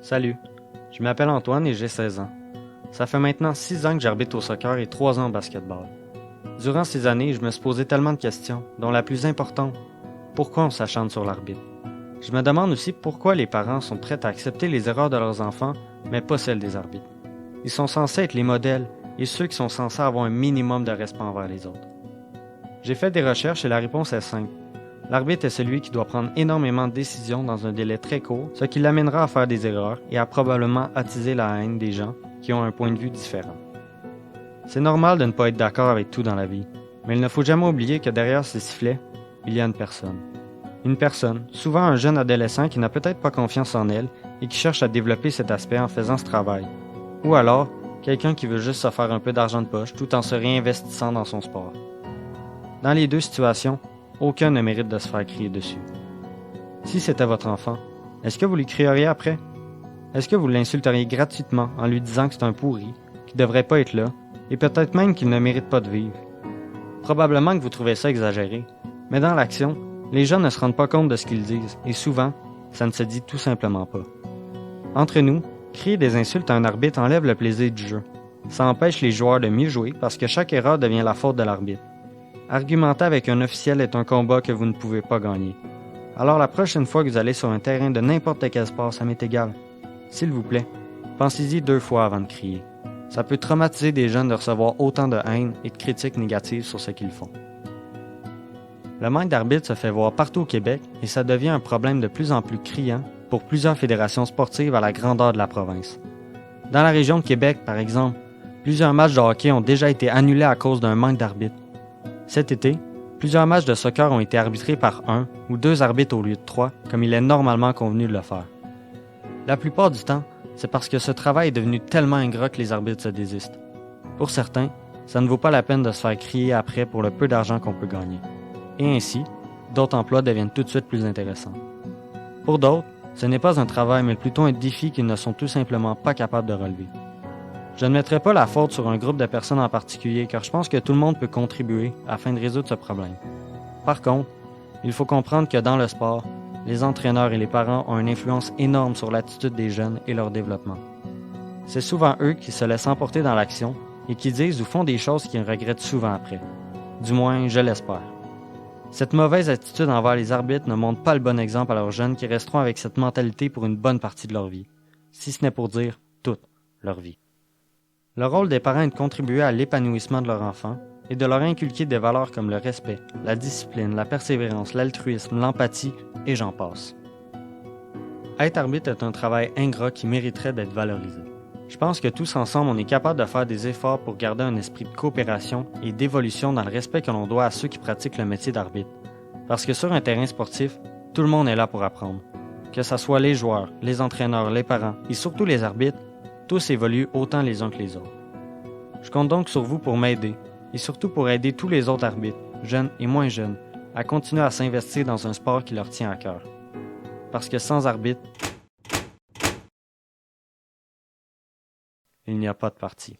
Salut, je m'appelle Antoine et j'ai 16 ans. Ça fait maintenant 6 ans que j'arbitre au soccer et 3 ans au basketball. Durant ces années, je me suis posé tellement de questions, dont la plus importante, pourquoi on s'acharne sur l'arbitre? Je me demande aussi pourquoi les parents sont prêts à accepter les erreurs de leurs enfants, mais pas celles des arbitres. Ils sont censés être les modèles et ceux qui sont censés avoir un minimum de respect envers les autres. J'ai fait des recherches et la réponse est simple. L'arbitre est celui qui doit prendre énormément de décisions dans un délai très court, ce qui l'amènera à faire des erreurs et à probablement attiser la haine des gens qui ont un point de vue différent. C'est normal de ne pas être d'accord avec tout dans la vie, mais il ne faut jamais oublier que derrière ces sifflets, il y a une personne. Une personne, souvent un jeune adolescent qui n'a peut-être pas confiance en elle et qui cherche à développer cet aspect en faisant ce travail. Ou alors, quelqu'un qui veut juste se faire un peu d'argent de poche tout en se réinvestissant dans son sport. Dans les deux situations, aucun ne mérite de se faire crier dessus. Si c'était votre enfant, est-ce que vous lui crieriez après? Est-ce que vous l'insulteriez gratuitement en lui disant que c'est un pourri, qu'il ne devrait pas être là, et peut-être même qu'il ne mérite pas de vivre? Probablement que vous trouvez ça exagéré, mais dans l'action, les gens ne se rendent pas compte de ce qu'ils disent, et souvent, ça ne se dit tout simplement pas. Entre nous, crier des insultes à un arbitre enlève le plaisir du jeu. Ça empêche les joueurs de mieux jouer parce que chaque erreur devient la faute de l'arbitre. Argumenter avec un officiel est un combat que vous ne pouvez pas gagner. Alors la prochaine fois que vous allez sur un terrain de n'importe quel sport, ça m'est égal. S'il vous plaît, pensez-y 2 fois avant de crier. Ça peut traumatiser des jeunes de recevoir autant de haine et de critiques négatives sur ce qu'ils font. Le manque d'arbitres se fait voir partout au Québec et ça devient un problème de plus en plus criant pour plusieurs fédérations sportives à la grandeur de la province. Dans la région de Québec, par exemple, plusieurs matchs de hockey ont déjà été annulés à cause d'un manque d'arbitres. Cet été, plusieurs matchs de soccer ont été arbitrés par 1 ou 2 arbitres au lieu de 3, comme il est normalement convenu de le faire. La plupart du temps, c'est parce que ce travail est devenu tellement ingrat que les arbitres se désistent. Pour certains, ça ne vaut pas la peine de se faire crier après pour le peu d'argent qu'on peut gagner. Et ainsi, d'autres emplois deviennent tout de suite plus intéressants. Pour d'autres, ce n'est pas un travail, mais plutôt un défi qu'ils ne sont tout simplement pas capables de relever. Je ne mettrai pas la faute sur un groupe de personnes en particulier, car je pense que tout le monde peut contribuer afin de résoudre ce problème. Par contre, il faut comprendre que dans le sport, les entraîneurs et les parents ont une influence énorme sur l'attitude des jeunes et leur développement. C'est souvent eux qui se laissent emporter dans l'action et qui disent ou font des choses qu'ils regrettent souvent après. Du moins, je l'espère. Cette mauvaise attitude envers les arbitres ne montre pas le bon exemple à leurs jeunes qui resteront avec cette mentalité pour une bonne partie de leur vie, si ce n'est pour dire toute leur vie. Le rôle des parents est de contribuer à l'épanouissement de leur enfant et de leur inculquer des valeurs comme le respect, la discipline, la persévérance, l'altruisme, l'empathie et j'en passe. Être arbitre est un travail ingrat qui mériterait d'être valorisé. Je pense que tous ensemble, on est capable de faire des efforts pour garder un esprit de coopération et d'évolution dans le respect que l'on doit à ceux qui pratiquent le métier d'arbitre. Parce que sur un terrain sportif, tout le monde est là pour apprendre. Que ce soit les joueurs, les entraîneurs, les parents et surtout les arbitres, tous évoluent autant les uns que les autres. Je compte donc sur vous pour m'aider et surtout pour aider tous les autres arbitres, jeunes et moins jeunes, à continuer à s'investir dans un sport qui leur tient à cœur. Parce que sans arbitre, il n'y a pas de partie.